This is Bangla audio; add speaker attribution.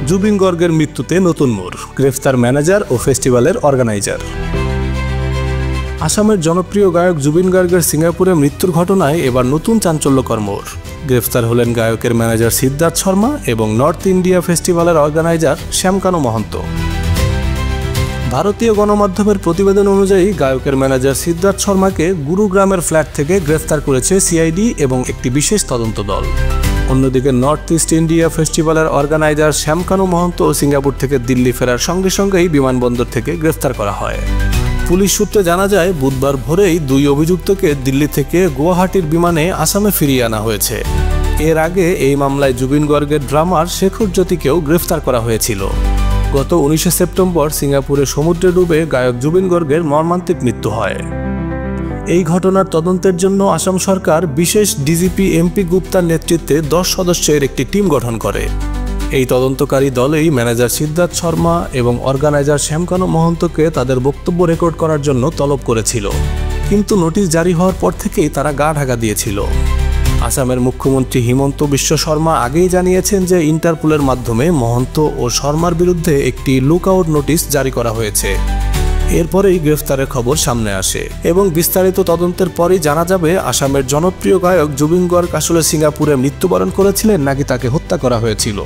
Speaker 1: জুবিন গর্গের মৃত্যুতে নতুন মোড়, গ্রেফতার ম্যানেজার ও ফেস্টিভ্যালের অর্গানাইজার। আসামের জনপ্রিয় গায়ক জুবিন গর্গের সিঙ্গাপুরে মৃত্যুর ঘটনায় এবার নতুন চাঞ্চল্যকর মোড়। গ্রেফতার হলেন গায়কের ম্যানেজার সিদ্ধার্থ শর্মা এবং নর্থ ইন্ডিয়া ফেস্টিভ্যালের অর্গানাইজার শ্যামকানু মহন্ত। ভারতীয় গণমাধ্যমের প্রতিবেদন অনুযায়ী গায়কের ম্যানেজার সিদ্ধার্থ শর্মাকে গুরুগ্রামের ফ্ল্যাট থেকে গ্রেফতার করেছে সিআইডি এবং একটি বিশেষ তদন্ত দল। অন্যদিকে নর্থ ইস্ট ইন্ডিয়া ফেস্টিভ্যালের অর্গানাইজার শ্যামকানু মহন্ত সিঙ্গাপুর থেকে দিল্লি ফেরার সঙ্গে সঙ্গেই বিমানবন্দর থেকে গ্রেফতার করা হয়। পুলিশ সূত্রে জানা যায়, বুধবার ভোরেই দুই অভিযুক্তকে দিল্লি থেকে গুয়াহাটির বিমানে আসামে ফিরিয়ে আনা হয়েছে। এর আগে এই মামলায় জুবিন গর্গের ড্রামার শেখর জ্যোতিকেও গ্রেফতার করা হয়েছিল। গত 19 সেপ্টেম্বর সিঙ্গাপুরে সমুদ্রে ডুবে গায়ক জুবিন গর্গের মর্মান্তিক মৃত্যু হয়। এই ঘটনার তদন্তের জন্য আসাম সরকার বিশেষ ডিজিপি এমপি গুপ্তার নেতৃত্বে 10 সদস্যের একটি টিম গঠন করে। এই তদন্তকারী দলেই ম্যানেজার সিদ্ধার্থ শর্মা এবং অর্গানাইজার শ্যামকানু মহন্তকে তাদের বক্তব্য রেকর্ড করার জন্য তলব করেছিল, কিন্তু নোটিশ জারি হওয়ার পর থেকেই তারা গা ঢাকা দিয়েছিল। আসামের মুখ্যমন্ত্রী হিমন্ত বিশ্ব শর্মা আগেই জানিয়েছেন যে ইন্টারপোলের মাধ্যমে মহন্ত ও শর্মার বিরুদ্ধে একটি লুকআউট নোটিশ জারি করা হয়েছে। এরপরেই গ্রেফতারের খবর সামনে আসে এবং বিস্তারিত তদন্তের পরই জানা যাবে আসামের জনপ্রিয় গায়ক জুবিন গর্গ আসলে সিঙ্গাপুরে মৃত্যুবরণ করেছিলেন নাকি তাকে হত্যা করা হয়েছিল।